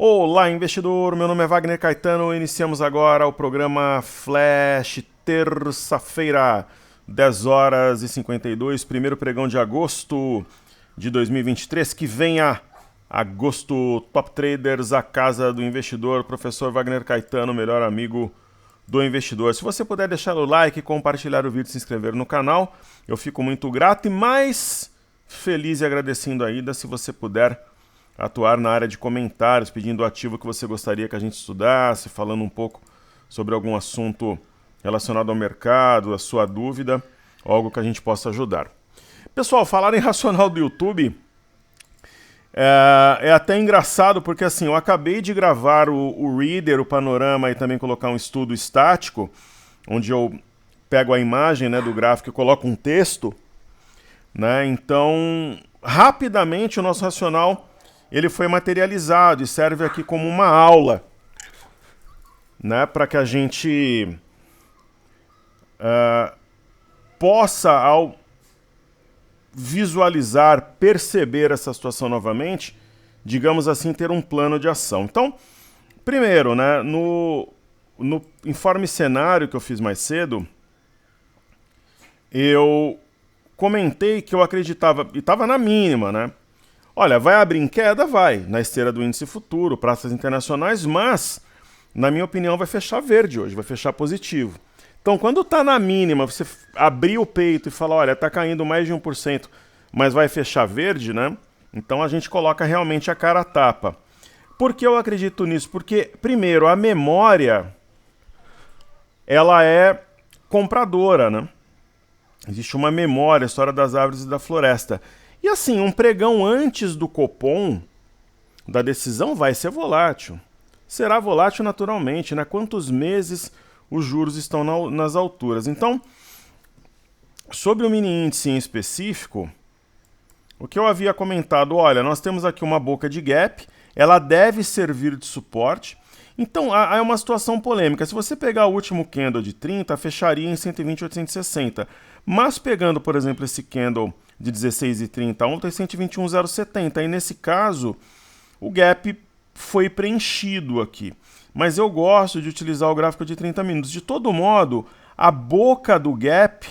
Olá, investidor! Meu nome é Wagner Caetano. Iniciamos agora o programa Flash, terça-feira, 10 horas e 52, primeiro pregão de agosto de 2023. Que venha agosto, Top Traders, a casa do investidor, professor Wagner Caetano, melhor amigo do investidor. Se você puder deixar o like, compartilhar o vídeo e se inscrever no canal, eu fico muito grato e mais feliz e agradecendo ainda se você puder atuar na área de comentários, pedindo o ativo que você gostaria que a gente estudasse, falando um pouco sobre algum assunto relacionado ao mercado, a sua dúvida, algo que a gente possa ajudar. Pessoal, falar em racional do YouTube é até engraçado, porque assim, eu acabei de gravar o Reader, o panorama, e também colocar um estudo estático, onde eu pego a imagem, né, do gráfico e coloco um texto, né? Então, rapidamente o nosso racional ele foi materializado e serve aqui como uma aula, né, para que a gente possa, ao visualizar, perceber essa situação novamente, digamos assim, ter um plano de ação. Então, primeiro, né, no informe cenário que eu fiz mais cedo, eu comentei que eu acreditava, e estava na mínima, né? Olha, vai abrir em queda? Vai, na esteira do índice futuro, praças internacionais, mas, na minha opinião, vai fechar verde hoje, vai fechar positivo. Então, quando está na mínima, você abrir o peito e falar, olha, está caindo mais de 1%, mas vai fechar verde, né? Então a gente coloca realmente a cara a tapa. Por que eu acredito nisso? Porque, primeiro, a memória, ela é compradora, né? Existe uma memória, a história das árvores e da floresta. E assim, um pregão antes do Copom, da decisão, vai ser volátil. Será volátil naturalmente, né? Quantos meses os juros estão nas alturas. Então, sobre o mini índice em específico, o que eu havia comentado, olha, nós temos aqui uma boca de gap, ela deve servir de suporte. Então, há uma situação polêmica. Se você pegar o último candle de 30, fecharia em 120,860. Mas pegando, por exemplo, esse candle de 16,30 ontem, 121,070. E nesse caso, o gap foi preenchido aqui. Mas eu gosto de utilizar o gráfico de 30 minutos. De todo modo, a boca do gap,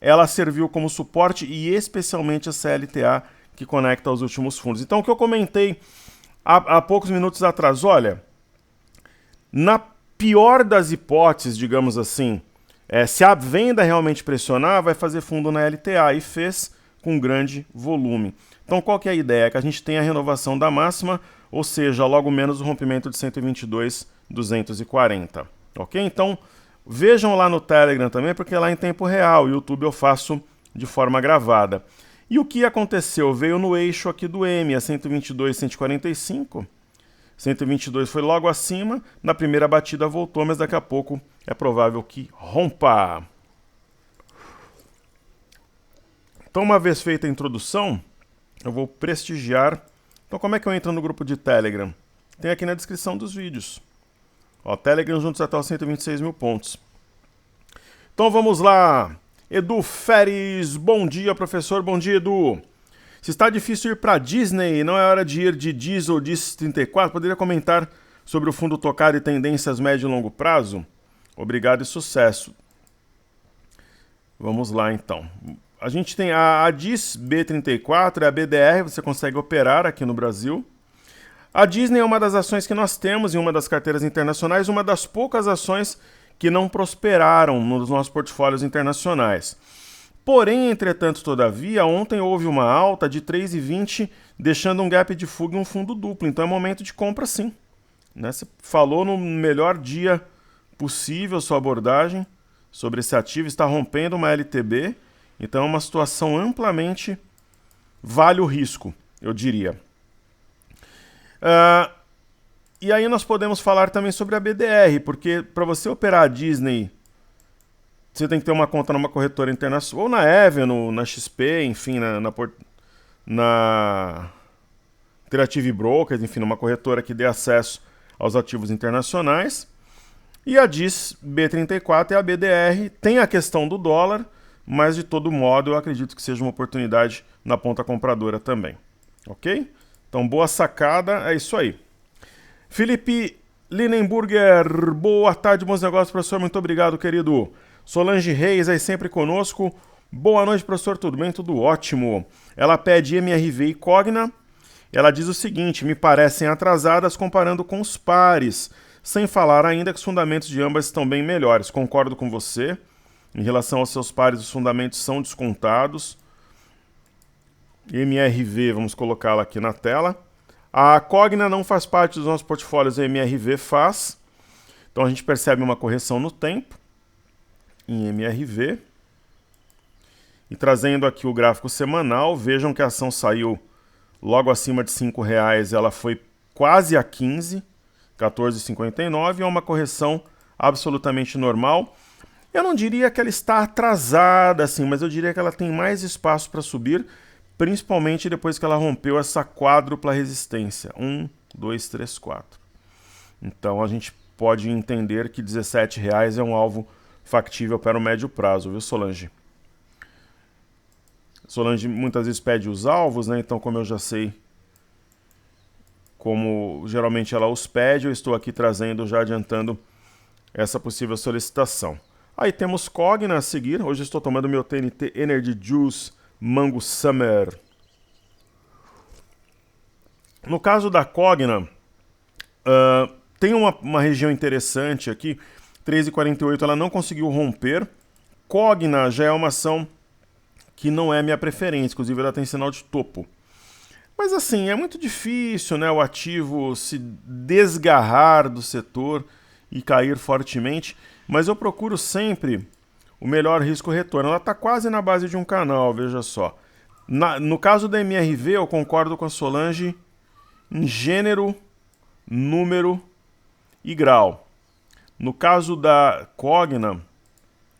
ela serviu como suporte e especialmente a CLTA que conecta aos últimos fundos. Então, o que eu comentei há poucos minutos atrás, olha, na pior das hipóteses, digamos assim, se a venda realmente pressionar, vai fazer fundo na LTA, e fez com grande volume. Então, qual que é a ideia? É que a gente tem a renovação da máxima, ou seja, logo menos o rompimento de 122,240. Ok? Então, vejam lá no Telegram também, porque lá em tempo real, o YouTube eu faço de forma gravada. E o que aconteceu? Veio no eixo aqui do M, a 122,145. 122 foi logo acima, na primeira batida voltou, mas daqui a pouco é provável que rompa. Então, uma vez feita a introdução, eu vou prestigiar. Então, como é que eu entro no grupo de Telegram? Tem aqui na descrição dos vídeos. Ó, Telegram juntos até os 126 mil pontos. Então, vamos lá. Edu Feres, bom dia, professor. Bom dia, Edu. Se está difícil ir para Disney, não é hora de ir de DIS ou DIS 34? Poderia comentar sobre o fundo tocado e tendências médio e longo prazo? Obrigado e sucesso. Vamos lá, então. A gente tem a DIS B34, é a BDR, você consegue operar aqui no Brasil. A Disney é uma das ações que nós temos em uma das carteiras internacionais, uma das poucas ações que não prosperaram nos nossos portfólios internacionais. Porém, entretanto, todavia, ontem houve uma alta de 3,20, deixando um gap de fuga e um fundo duplo. Então é momento de compra sim. Né? Você falou no melhor dia possível sua abordagem sobre esse ativo, está rompendo uma LTB. Então é uma situação amplamente vale o risco, eu diria. E aí nós podemos falar também sobre a BDR, porque para você operar a Disney, você tem que ter uma conta numa corretora internacional, ou na Avenue, na XP, enfim, na Interactive Brokers, enfim, numa corretora que dê acesso aos ativos internacionais. E a DIS B34 é a BDR, tem a questão do dólar, mas de todo modo eu acredito que seja uma oportunidade na ponta compradora também. Ok? Então, boa sacada, é isso aí. Felipe Linenburger, boa tarde, bons negócios, professor, muito obrigado, querido. Solange Reis, aí sempre conosco. Boa noite, professor, tudo bem? Tudo ótimo. Ela pede MRV e Cogna. Ela diz o seguinte, me parecem atrasadas comparando com os pares, sem falar ainda que os fundamentos de ambas estão bem melhores. Concordo com você. Em relação aos seus pares, os fundamentos são descontados. MRV, vamos colocá-la aqui na tela. A Cogna não faz parte dos nossos portfólios, a MRV faz. Então a gente percebe uma correção no tempo em MRV. E trazendo aqui o gráfico semanal, vejam que a ação saiu logo acima de R$5, ela foi quase a 15, 14,59, é uma correção absolutamente normal. Eu não diria que ela está atrasada, assim, mas eu diria que ela tem mais espaço para subir, principalmente depois que ela rompeu essa quádrupla resistência. 1, 2, 3, 4. Então a gente pode entender que R$17 é um alvo factível para o médio prazo, viu, Solange? Solange muitas vezes pede os alvos, né? Então, como eu já sei como geralmente ela os pede, eu estou aqui trazendo, já adiantando essa possível solicitação. Aí temos Cogna a seguir. Hoje estou tomando meu TNT Energy Juice Mango Summer. No caso da Cogna, tem uma região interessante aqui. 3,48 ela não conseguiu romper. Cogna já é uma ação que não é minha preferência, inclusive ela tem sinal de topo. Mas assim, é muito difícil, né, o ativo se desgarrar do setor e cair fortemente, mas eu procuro sempre o melhor risco-retorno. Ela está quase na base de um canal, veja só. No caso da MRV, eu concordo com a Solange em gênero, número e grau. No caso da Cogna,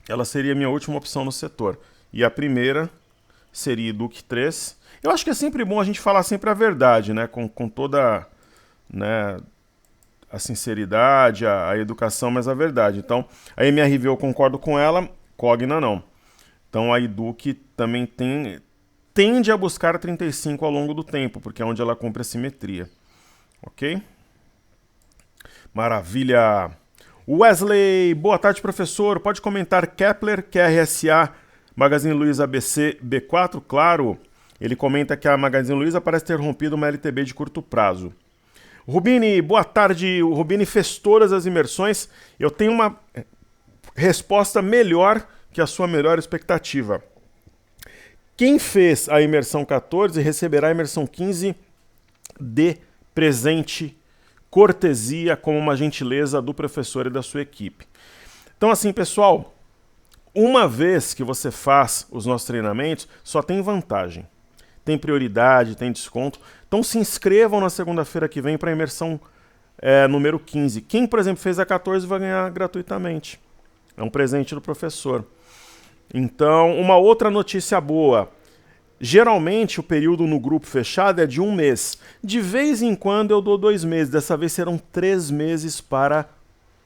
ela seria a minha última opção no setor. E a primeira seria Duque 3. Eu acho que é sempre bom a gente falar sempre a verdade, né? Com toda, né, a sinceridade, a educação, mas a verdade. Então, a MRV eu concordo com ela, Cogna não. Então, a Duque também tende a buscar 35 ao longo do tempo, porque é onde ela cumpre a simetria. Ok? Maravilha! Wesley, boa tarde, professor. Pode comentar Kepler, QRSA, Magazine Luiza ABC B4? Claro. Ele comenta que a Magazine Luiza parece ter rompido uma LTB de curto prazo. Rubini, boa tarde. O Rubini fez todas as imersões. Eu tenho uma resposta melhor que a sua melhor expectativa. Quem fez a imersão 14 receberá a imersão 15 de presente, cortesia, como uma gentileza do professor e da sua equipe. Então assim, pessoal, uma vez que você faz os nossos treinamentos, só tem vantagem. Tem prioridade, tem desconto. Então se inscrevam na segunda-feira que vem para a imersão número 15. Quem, por exemplo, fez a 14 vai ganhar gratuitamente. É um presente do professor. Então, uma outra notícia boa. Geralmente o período no grupo fechado é de 1 mês. De vez em quando eu dou 2 meses. Dessa vez serão 3 meses para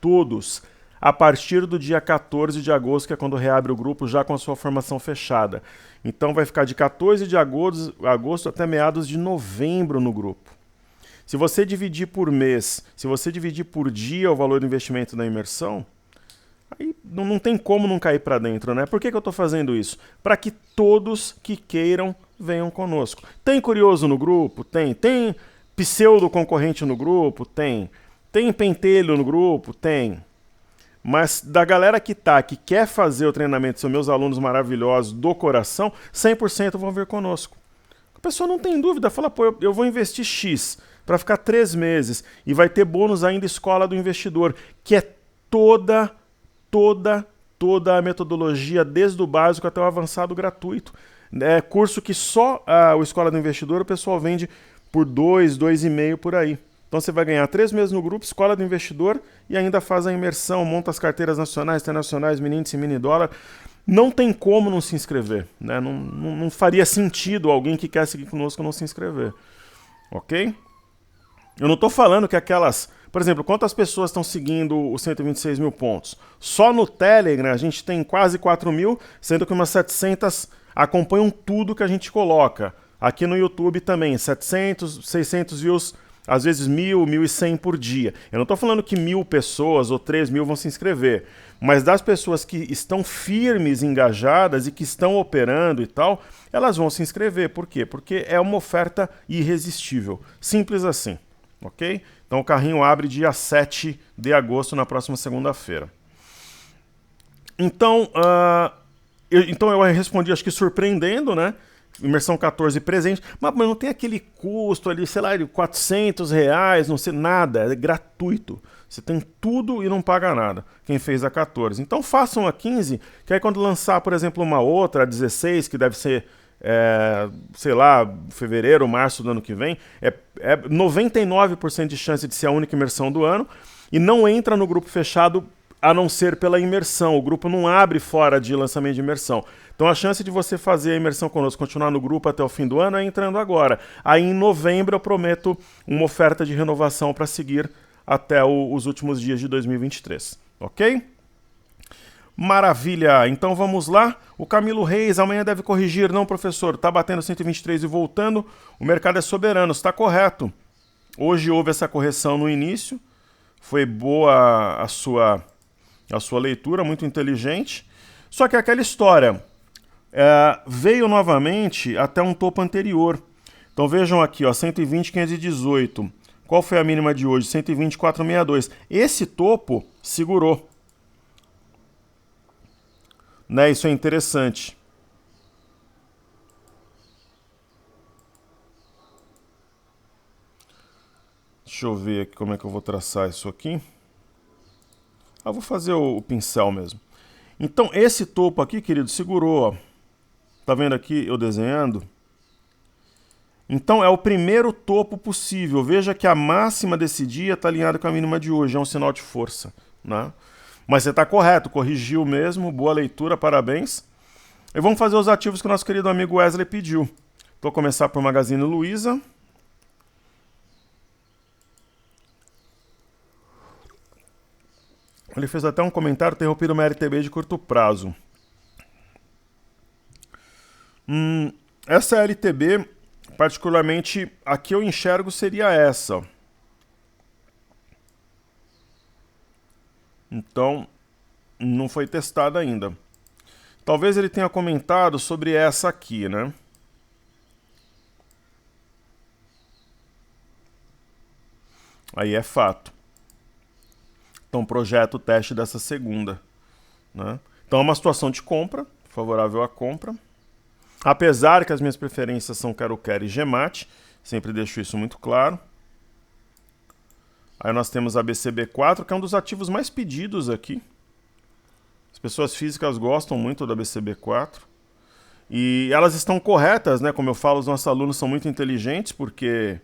todos. A partir do dia 14 de agosto, que é quando reabre o grupo, já com a sua formação fechada. Então vai ficar de 14 de agosto até meados de novembro no grupo. Se você dividir por mês, se você dividir por dia o valor do investimento da imersão, aí não tem como não cair para dentro, né? Por que eu estou fazendo isso? Para que todos que queiram venham conosco. Tem curioso no grupo? Tem. Tem pseudo concorrente no grupo? Tem. Tem pentelho no grupo? Tem. Mas da galera que quer fazer o treinamento, são meus alunos maravilhosos do coração, 100% vão vir conosco. A pessoa não tem dúvida, fala, pô, eu vou investir X para ficar 3 meses e vai ter bônus ainda Escola do Investidor, que é toda a metodologia, desde o básico até o avançado gratuito. É curso que só o Escola do Investidor o pessoal vende por 2, 2,5 por aí. Então você vai ganhar 3 meses no grupo, Escola do Investidor, e ainda faz a imersão, monta as carteiras nacionais, internacionais, mini índice, mini dólar. Não tem como não se inscrever, né? Não faria sentido alguém que quer seguir conosco não se inscrever. Ok? Eu não estou falando que aquelas... Por exemplo, quantas pessoas estão seguindo os 126 mil pontos? Só no Telegram a gente tem quase 4 mil, sendo que umas 700 acompanham tudo que a gente coloca. Aqui no YouTube também, 700, 600 views às vezes 1.000, 1.100 por dia. Eu não estou falando que 1.000 pessoas ou 3.000 vão se inscrever, mas das pessoas que estão firmes, engajadas e que estão operando e tal, elas vão se inscrever. Por quê? Porque é uma oferta irresistível. Simples assim, ok? Então o carrinho abre dia 7 de agosto, na próxima segunda-feira. Então, eu respondi, acho que surpreendendo, né? Imersão 14 presente, mas não tem aquele custo ali, sei lá, de R$400, não sei, nada, é gratuito. Você tem tudo e não paga nada, quem fez a 14. Então façam a 15, que aí quando lançar, por exemplo, uma outra, a 16, que deve ser, sei lá, fevereiro, março do ano que vem, é 99% de chance de ser a única imersão do ano, e não entra no grupo fechado a não ser pela imersão. O grupo não abre fora de lançamento de imersão. Então a chance de você fazer a imersão conosco, continuar no grupo até o fim do ano, é entrando agora. Aí em novembro eu prometo uma oferta de renovação para seguir até os últimos dias de 2023. Ok? Maravilha! Então vamos lá. O Camilo Reis, amanhã deve corrigir. Não, professor, está batendo 123 e voltando. O mercado é soberano, está correto. Hoje houve essa correção no início. Foi boa a sua leitura, muito inteligente. Só que aquela história veio novamente até um topo anterior. Então vejam aqui, ó, 120,518. Qual foi a mínima de hoje? 120,462. Esse topo segurou. Né, isso é interessante. Deixa eu ver aqui como é que eu vou traçar isso aqui. Vou fazer o pincel mesmo. Então, esse topo aqui, querido, segurou, ó. Tá vendo aqui eu desenhando? Então, é o primeiro topo possível. Veja que a máxima desse dia está alinhada com a mínima de hoje. É um sinal de força, né? Mas você está correto, corrigiu mesmo. Boa leitura, parabéns. E vamos fazer os ativos que o nosso querido amigo Wesley pediu. Vou começar por Magazine Luiza. Ele fez até um comentário, interrompido uma LTB de curto prazo. Essa LTB, particularmente, a que eu enxergo seria essa. Então, não foi testada ainda. Talvez ele tenha comentado sobre essa aqui, né? Aí é fato. Então, projeto o teste dessa segunda, né? Então, é uma situação de compra, favorável à compra. Apesar que as minhas preferências são Quero-Quero e Gemate, sempre deixo isso muito claro. Aí nós temos a BCB4, que é um dos ativos mais pedidos aqui. As pessoas físicas gostam muito da BCB4. E elas estão corretas, né? Como eu falo, os nossos alunos são muito inteligentes, porque...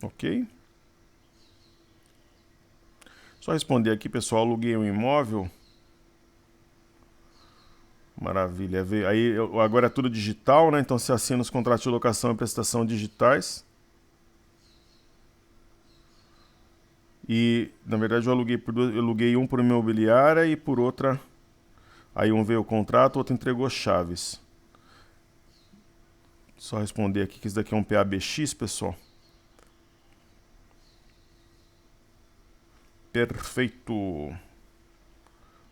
Ok? Só responder aqui, pessoal. Aluguei um imóvel. Maravilha. Aí agora é tudo digital, né? Então você assina os contratos de locação e prestação digitais. E, na verdade, eu aluguei um por imobiliária e por outra... Aí um veio o contrato, outro entregou chaves. Só responder aqui que isso daqui é um PABX, pessoal. Perfeito.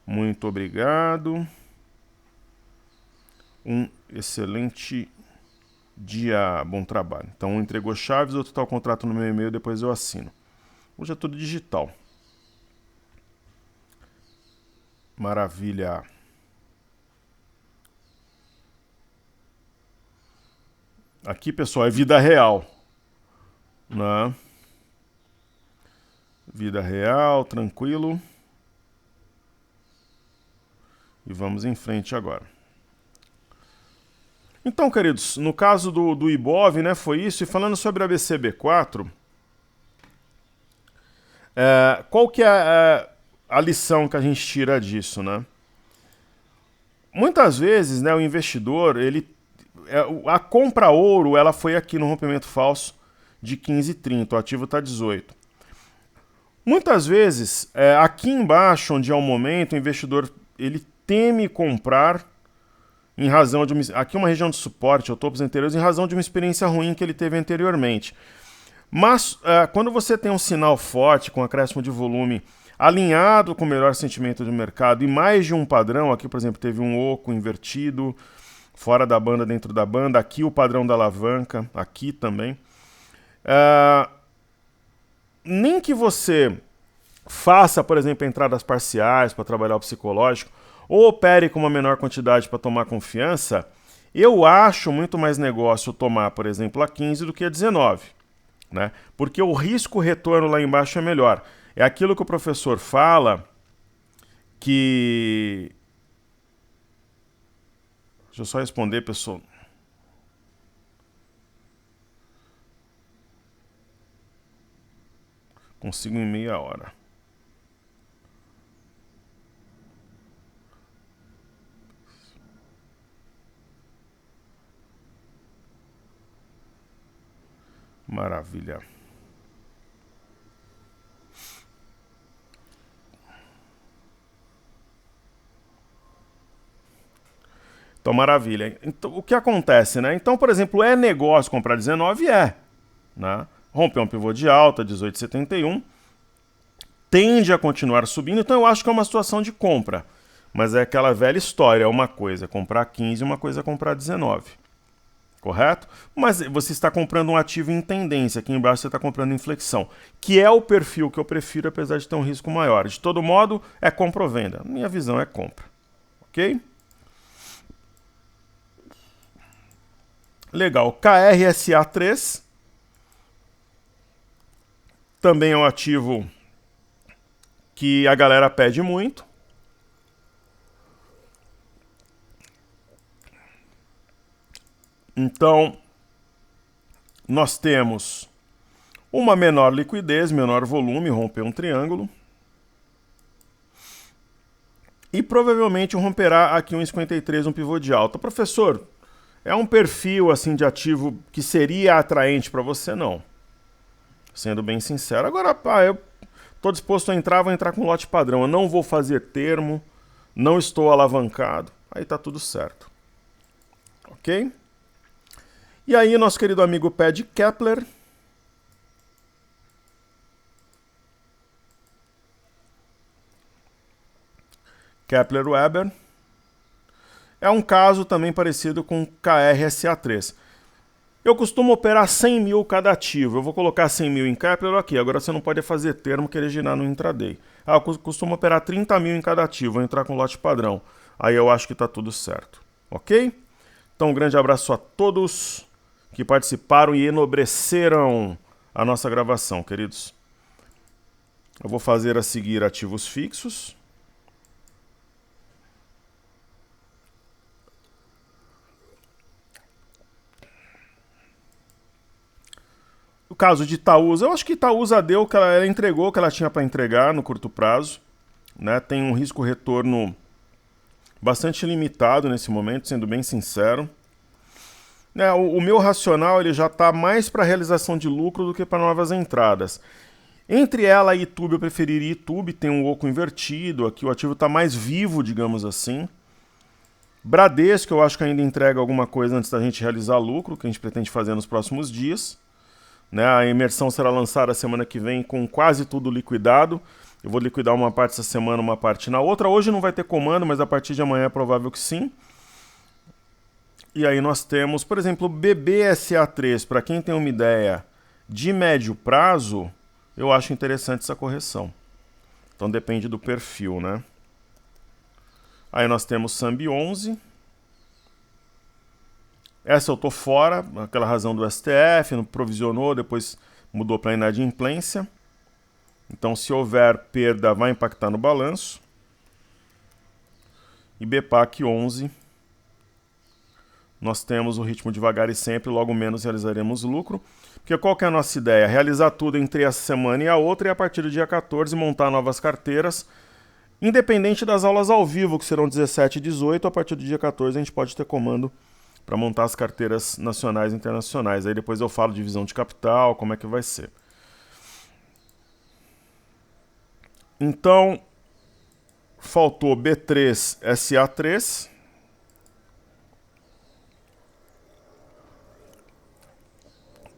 Muito obrigado. Um excelente dia, bom trabalho. Então, um entregou chaves, outro está o contrato no meu e-mail, depois eu assino. Hoje é tudo digital. Maravilha. Aqui, pessoal, é vida real, né? Vida real, tranquilo. E vamos em frente agora. Então, queridos, no caso do Ibov, né, foi isso. E falando sobre a BCB4, qual que é a lição que a gente tira disso, né? Muitas vezes, né, o investidor, a compra ouro, ela foi aqui no rompimento falso de 15,30, o ativo está 18. Muitas vezes, aqui embaixo, onde é o momento, o investidor ele teme comprar em razão de aqui uma região de suporte, ou topos anteriores, em razão de uma experiência ruim que ele teve anteriormente. Mas quando você tem um sinal forte, com acréscimo de volume, alinhado com o melhor sentimento do mercado e mais de um padrão, aqui por exemplo teve um oco invertido, fora da banda, dentro da banda, aqui o padrão da alavanca, aqui também. Nem que você faça, por exemplo, entradas parciais para trabalhar o psicológico, ou opere com uma menor quantidade para tomar confiança, eu acho muito mais negócio tomar, por exemplo, a 15 do que a 19. Né? Porque o risco-retorno lá embaixo é melhor. É aquilo que o professor fala que... Deixa eu só responder, pessoal. Consigo em meia hora. Maravilha. Então, maravilha. Então, o que acontece, né? Então, por exemplo, é negócio comprar 19? Né? Rompeu um pivô de alta, 18,71. Tende a continuar subindo, então eu acho que é uma situação de compra. Mas é aquela velha história, uma coisa é comprar 15, uma coisa é comprar 19. Correto? Mas você está comprando um ativo em tendência, aqui embaixo você está comprando em flexão, que é o perfil que eu prefiro, apesar de ter um risco maior. De todo modo, é compra ou venda. Minha visão é compra. Ok? Legal. KRSA3 também é um ativo que a galera pede muito. Então, nós temos uma menor liquidez, menor volume, romper um triângulo. E provavelmente romperá aqui um 53, um pivô de alta. Professor, é um perfil assim de ativo que seria atraente para você? Não. Sendo bem sincero. Agora, eu estou disposto a entrar, vou entrar com lote padrão. Eu não vou fazer termo, não estou alavancado. Aí tá tudo certo. Ok? E aí, nosso querido amigo pede Kepler. Kepler-Weber. É um caso também parecido com KRSA3. Eu costumo operar 100 mil cada ativo. Eu vou colocar 100 mil em Kepler aqui. Agora você não pode fazer termo querer girar no intraday. Eu costumo operar 30 mil em cada ativo. Vou entrar com lote padrão. Aí eu acho que está tudo certo. Ok? Então um grande abraço a todos que participaram e enobreceram a nossa gravação, queridos. Eu vou fazer a seguir ativos fixos. O caso de Itaúsa, eu acho que Itaúsa deu, que ela entregou o que ela tinha para entregar no curto prazo. Né? Tem um risco-retorno bastante limitado nesse momento, sendo bem sincero. O meu racional ele já está mais para realização de lucro do que para novas entradas. Entre ela e YouTube, eu preferiria YouTube, tem um oco invertido, aqui o ativo está mais vivo, digamos assim. Bradesco, eu acho que ainda entrega alguma coisa antes da gente realizar lucro, que a gente pretende fazer nos próximos dias. Né? A imersão será lançada semana que vem com quase tudo liquidado. Eu vou liquidar uma parte essa semana, uma parte na outra. Hoje não vai ter comando, mas a partir de amanhã é provável que sim. E aí nós temos, por exemplo, BBSA3. Para quem tem uma ideia de médio prazo, eu acho interessante essa correção. Então depende do perfil, né? Aí nós temos Sambi 11. Essa eu tô fora, aquela razão do STF, não provisionou, depois mudou para inadimplência. Então se houver perda vai impactar no balanço. E BPAC 11. Nós temos o ritmo devagar e sempre, logo menos realizaremos lucro. Porque qual que é a nossa ideia? Realizar tudo entre essa semana e a outra e a partir do dia 14 montar novas carteiras. Independente das aulas ao vivo, que serão 17 e 18, a partir do dia 14 a gente pode ter comando para montar as carteiras nacionais e internacionais. Aí depois eu falo de divisão de capital, como é que vai ser. Então, faltou B3, SA3.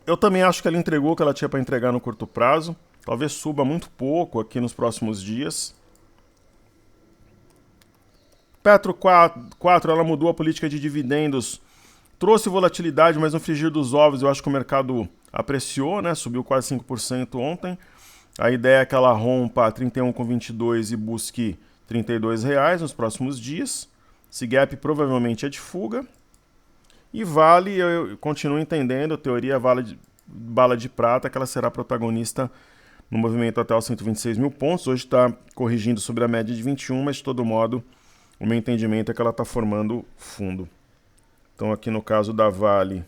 Eu também acho que ela entregou o que ela tinha para entregar no curto prazo. Talvez suba muito pouco aqui nos próximos dias. Petro 4, ela mudou a política de dividendos. Trouxe volatilidade, mas no frigir dos ovos eu acho que o mercado apreciou, né? Subiu quase 5% ontem. A ideia é que ela rompa 31,22 e busque R$ 32 nos próximos dias. Esse gap provavelmente é de fuga. E Vale, eu continuo entendendo, a teoria bala de prata, que ela será protagonista no movimento até os 126 mil pontos. Hoje está corrigindo sobre a média de 21, mas de todo modo, o meu entendimento é que ela está formando fundo. Então aqui no caso da Vale,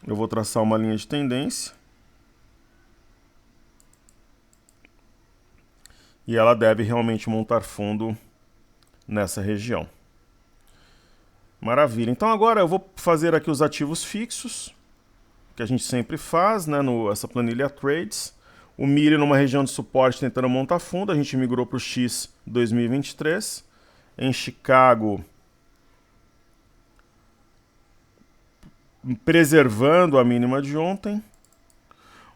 eu vou traçar uma linha de tendência. E ela deve realmente montar fundo nessa região. Maravilha. Então agora eu vou fazer aqui os ativos fixos, que a gente sempre faz, né, essa planilha Trades. O milho numa região de suporte tentando montar fundo, a gente migrou para o X 2023. Em Chicago, preservando a mínima de ontem.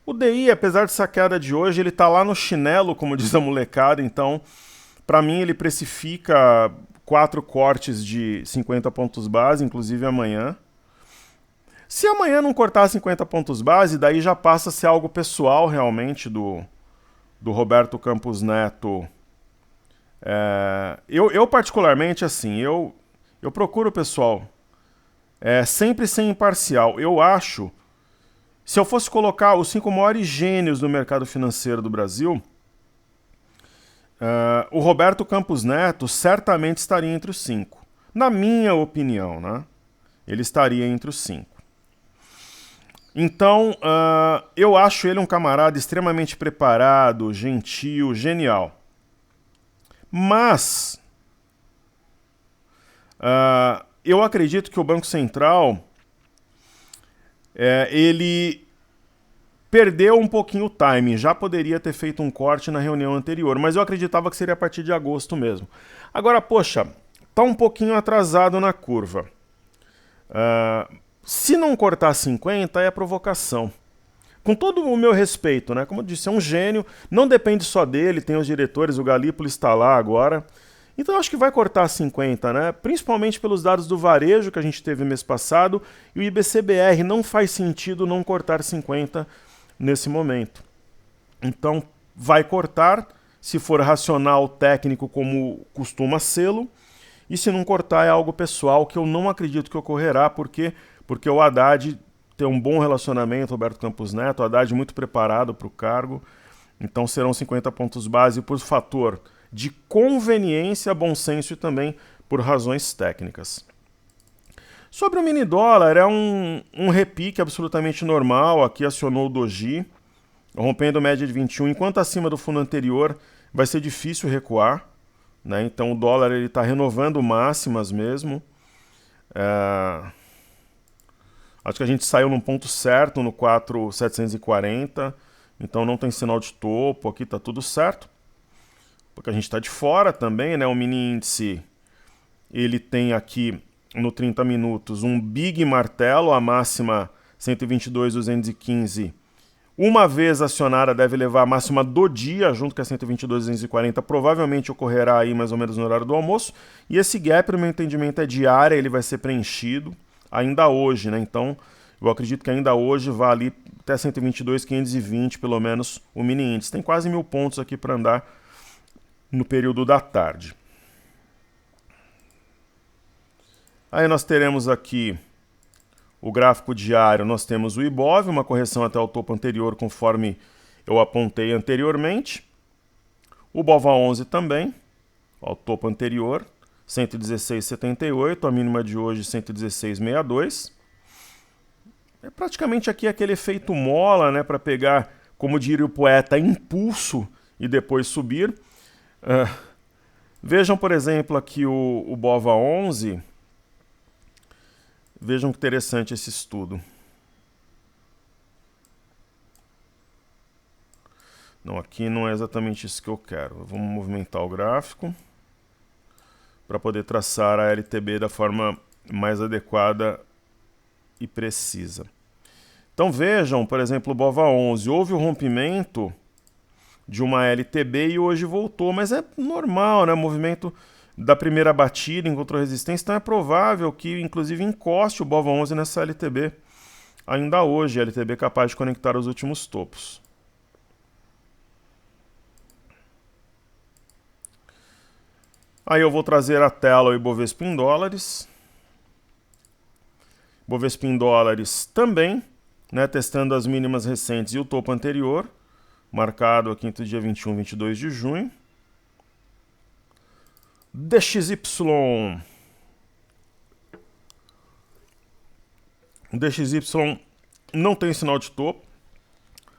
O DI, apesar dessa queda de hoje, ele está lá no chinelo, como diz a molecada, então, para mim, ele precifica 4 cortes de 50 pontos base, inclusive amanhã. Se amanhã não cortar 50 pontos base, daí já passa a ser algo pessoal, realmente, do Roberto Campos Neto. Eu particularmente, assim, eu procuro, pessoal, sempre ser imparcial. Eu acho, se eu fosse colocar os 5 maiores gênios do mercado financeiro do Brasil, o Roberto Campos Neto certamente estaria entre os 5. Na minha opinião, né? Ele estaria entre os 5. Então, eu acho ele um camarada extremamente preparado, gentil, genial. Mas, eu acredito que o Banco Central, ele perdeu um pouquinho o timing. Já poderia ter feito um corte na reunião anterior, mas eu acreditava que seria a partir de agosto mesmo. Agora, poxa, tá um pouquinho atrasado na curva. Se não cortar 50, é provocação. Com todo o meu respeito, né? Como eu disse, é um gênio, não depende só dele, tem os diretores, o Galípolo está lá agora. Então eu acho que vai cortar 50, né? Principalmente pelos dados do varejo que a gente teve mês passado, e o IBCBR não faz sentido não cortar 50 nesse momento. Então vai cortar, se for racional técnico como costuma sê-lo, e se não cortar é algo pessoal que eu não acredito que ocorrerá, porque o Haddad tem um bom relacionamento, Roberto Campos Neto, o Haddad muito preparado para o cargo, então serão 50 pontos base por fator de conveniência, bom senso e também por razões técnicas. Sobre o mini dólar, é um repique absolutamente normal, aqui acionou o Doji, rompendo média de 21, enquanto acima do fundo anterior vai ser difícil recuar, né? Então o dólar está renovando máximas mesmo. Acho que a gente saiu num ponto certo no 4.740, então não tem sinal de topo, aqui está tudo certo, porque a gente está de fora também, né? O mini índice, ele tem aqui no 30 minutos um big martelo, a máxima 122.215, uma vez acionada deve levar a máxima do dia, junto com a 122.240, provavelmente ocorrerá aí mais ou menos no horário do almoço, e esse gap, no meu entendimento, é diário, ele vai ser preenchido ainda hoje, né? Então, eu acredito que ainda hoje vai ali até 122.520, pelo menos, o mini índice. Tem quase 1.000 pontos aqui para andar no período da tarde. Aí nós teremos aqui o gráfico diário, nós temos o Ibov, uma correção até o topo anterior, conforme eu apontei anteriormente. O BOVA11 também, ao topo anterior, 116,78, a mínima de hoje 116,62. É praticamente aqui aquele efeito mola, né, para pegar, como diria o poeta, impulso e depois subir. Vejam, por exemplo, aqui o BOVA11. Vejam que interessante esse estudo. Não, aqui não é exatamente isso que eu quero. Vamos movimentar o gráfico para poder traçar a LTB da forma mais adequada e precisa. Então vejam, por exemplo, o BOVA11, houve o rompimento de uma LTB e hoje voltou, mas é normal, né? O movimento da primeira batida encontrou resistência, então é provável que inclusive encoste o BOVA11 nessa LTB. Ainda hoje, a LTB é capaz de conectar os últimos topos. Aí eu vou trazer a tela o Ibovespa em dólares. Ibovespa em dólares também, né, testando as mínimas recentes e o topo anterior, marcado aqui entre o dia 21 e 22 de junho. DXY. O DXY não tem sinal de topo.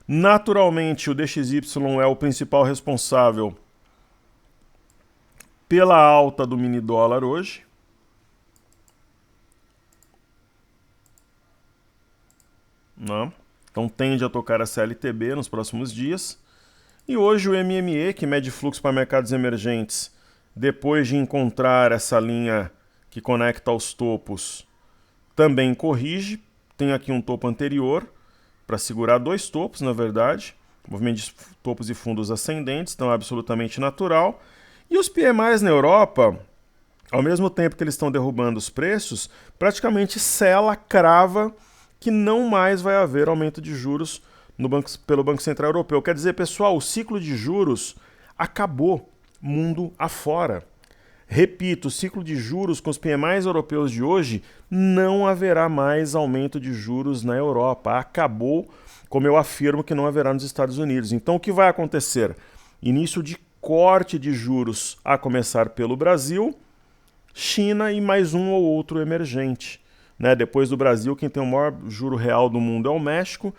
Naturalmente, o DXY é o principal responsável pela alta do mini dólar hoje. Não. Então tende a tocar a CLTB nos próximos dias. E hoje o MME, que mede fluxo para mercados emergentes, depois de encontrar essa linha que conecta aos topos, também corrige. Tem aqui um topo anterior para segurar dois topos, na verdade. Movimento de topos e fundos ascendentes, então é absolutamente natural. E os PMIs na Europa, ao mesmo tempo que eles estão derrubando os preços, praticamente sela, crava que não mais vai haver aumento de juros pelo Banco Central Europeu. Quer dizer, pessoal, o ciclo de juros acabou mundo afora. Repito, o ciclo de juros com os PMIs europeus de hoje, não haverá mais aumento de juros na Europa. Acabou, como eu afirmo que não haverá nos Estados Unidos. Então, o que vai acontecer? Início de corte de juros, a começar pelo Brasil, China e mais um ou outro emergente. Né? Depois do Brasil, quem tem o maior juro real do mundo é o México.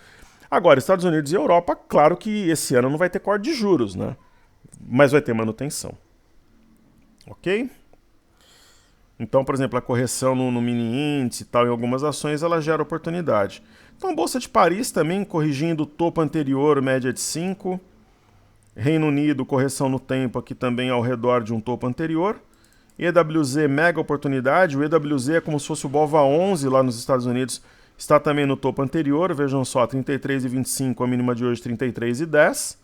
Agora, Estados Unidos e Europa, claro que esse ano não vai ter corte de juros, né? Mas vai ter manutenção. Ok? Então, por exemplo, a correção no mini índice e tal, em algumas ações, ela gera oportunidade. Então, a Bolsa de Paris também corrigindo o topo anterior, média de 5. Reino Unido, correção no tempo aqui também ao redor de um topo anterior. EWZ, mega oportunidade. O EWZ é como se fosse o BOVA11 lá nos Estados Unidos. Está também no topo anterior, vejam só, 33,25, a mínima de hoje 33,10.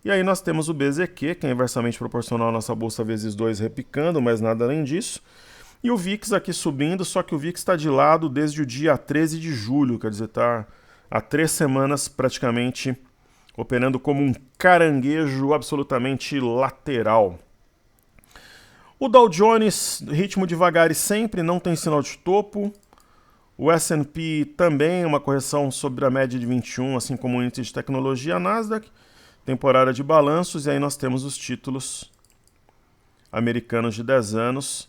E aí nós temos o BZQ, que é inversamente proporcional à nossa bolsa vezes 2 repicando, mas nada além disso. E o VIX aqui subindo, só que o VIX está de lado desde o dia 13 de julho, quer dizer, está há 3 semanas praticamente operando como um caranguejo absolutamente lateral. O Dow Jones, ritmo devagar e sempre, não tem sinal de topo. O S&P também, uma correção sobre a média de 21, assim como o índice de tecnologia Nasdaq. Temporada de balanços, e aí nós temos os títulos americanos de 10 anos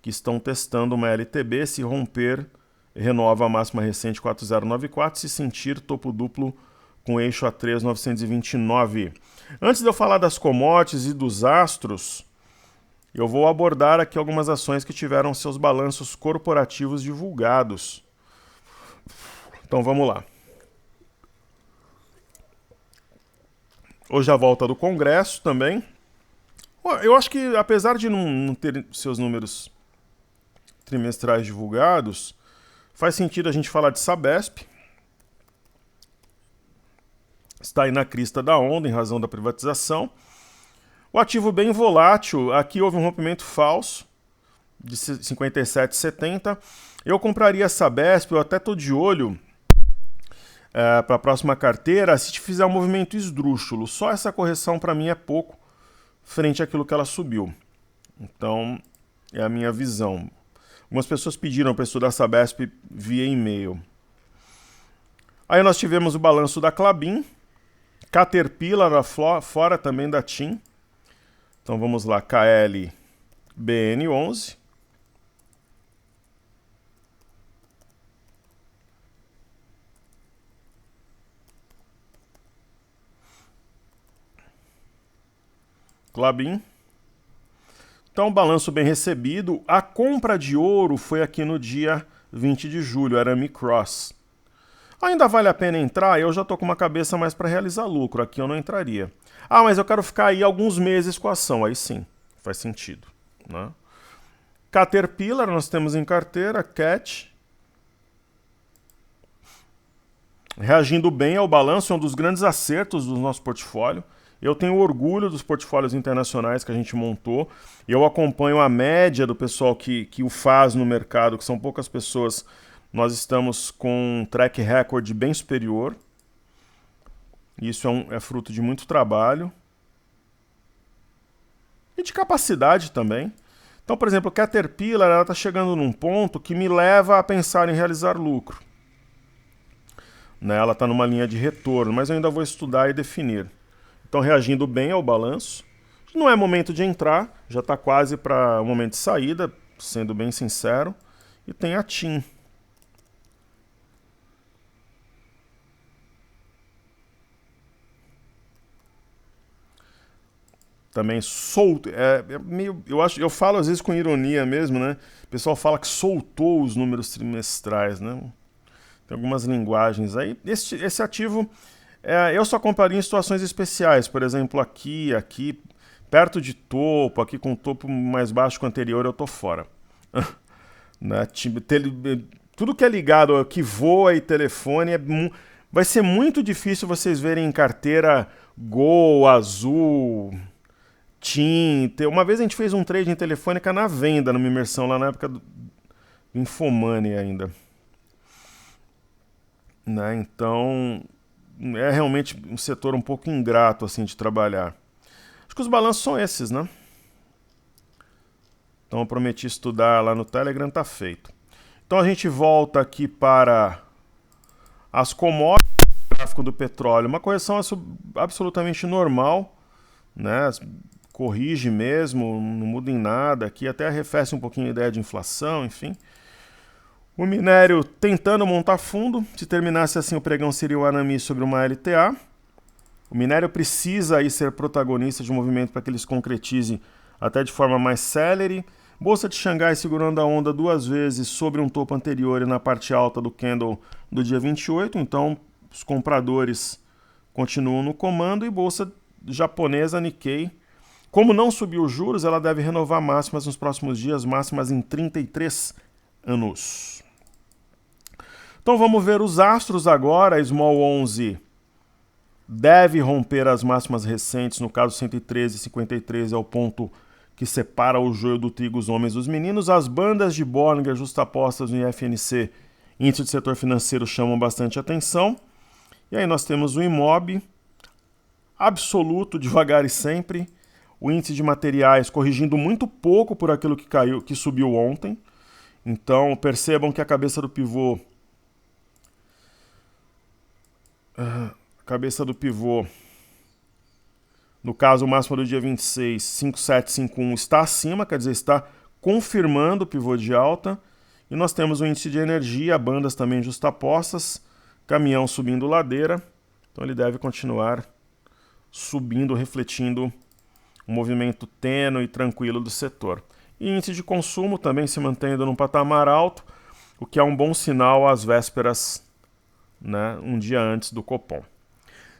que estão testando uma LTB. Se romper, renova a máxima recente 4094, se sentir topo duplo com eixo A3 929. Antes de eu falar das commodities e dos astros, eu vou abordar aqui algumas ações que tiveram seus balanços corporativos divulgados. Então vamos lá. Hoje a volta do Congresso também. Eu acho que, apesar de não ter seus números trimestrais divulgados, faz sentido a gente falar de Sabesp. Está aí na crista da onda em razão da privatização. O ativo bem volátil, aqui houve um rompimento falso de 57,70. Eu compraria a Sabesp, eu até estou de olho para a próxima carteira, se te fizer um movimento esdrúxulo. Só essa correção para mim é pouco frente àquilo que ela subiu. Então, é a minha visão. Algumas pessoas pediram para estudar Sabesp via e-mail. Aí nós tivemos o balanço da Klabin, Caterpillar fora também da TIM. Então vamos lá, KLBN11. Klabin. Então, balanço bem recebido. A compra de ouro foi aqui no dia 20 de julho, Arame Cross. Ainda vale a pena entrar? Eu já estou com uma cabeça mais para realizar lucro, aqui eu não entraria. Ah, mas eu quero ficar aí alguns meses com a ação, aí sim, faz sentido. Né? Caterpillar, nós temos em carteira, CAT. Reagindo bem ao balanço, é um dos grandes acertos do nosso portfólio. Eu tenho orgulho dos portfólios internacionais que a gente montou. Eu acompanho a média do pessoal que o faz no mercado, que são poucas pessoas. Nós estamos com um track record bem superior. Isso é fruto de muito trabalho. E de capacidade também. Então, por exemplo, a Caterpillar está chegando num ponto que me leva a pensar em realizar lucro. Né? Ela está numa linha de retorno, mas eu ainda vou estudar e definir. Então, reagindo bem ao balanço. Não é momento de entrar, já está quase para o momento de saída, sendo bem sincero. E tem a TIM. Também solto. Eu falo às vezes com ironia mesmo, né? O pessoal fala que soltou os números trimestrais, né? Tem algumas linguagens aí. Esse ativo, eu só compraria em situações especiais. Por exemplo, aqui, perto de topo, aqui com topo mais baixo que o anterior, eu tô fora. Né? Tudo que é ligado, que voa e telefone, vai ser muito difícil vocês verem em carteira Gol, Azul, TIM. Uma vez a gente fez um trade em Telefônica na venda, numa imersão lá na época do Infomoney ainda. Né? Então, é realmente um setor um pouco ingrato assim de trabalhar. Acho que os balanços são esses, né? Então eu prometi estudar lá no Telegram, tá feito. Então a gente volta aqui para as commodities, o gráfico do petróleo. Uma correção absolutamente normal, né? Corrige mesmo, não muda em nada. Aqui até arrefece um pouquinho a ideia de inflação, enfim. O minério tentando montar fundo. Se terminasse assim, o pregão seria o Anami sobre uma LTA. O minério precisa aí ser protagonista de um movimento para que ele se concretize até de forma mais célere. Bolsa de Xangai segurando a onda duas vezes sobre um topo anterior e na parte alta do candle do dia 28. Então, os compradores continuam no comando. E bolsa japonesa Nikkei. Como não subiu os juros, ela deve renovar máximas nos próximos dias, máximas em 33 anos. Então vamos ver os astros agora. A Small 11 deve romper as máximas recentes, no caso 113,53 é o ponto que separa o joio do trigo, os homens dos meninos. As bandas de Bollinger justapostas no IFNC, índice de setor financeiro, chamam bastante atenção. E aí nós temos o IMOB, absoluto, devagar e sempre. O índice de materiais corrigindo muito pouco por aquilo que caiu, que subiu ontem. Então percebam que a cabeça do pivô no caso, o máximo do dia 26, 5751, está acima, quer dizer, está confirmando o pivô de alta. E nós temos o índice de energia, bandas também justapostas, caminhão subindo ladeira. Então ele deve continuar subindo, refletindo um movimento tênue e tranquilo do setor. E índice de consumo também se mantendo num patamar alto, o que é um bom sinal às vésperas, né, um dia antes do Copom.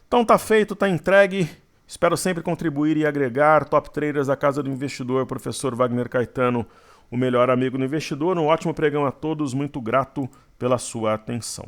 Então tá feito, tá entregue. Espero sempre contribuir e agregar. Top Traders da Casa do Investidor, professor Wagner Caetano, o melhor amigo do investidor. Um ótimo pregão a todos, muito grato pela sua atenção.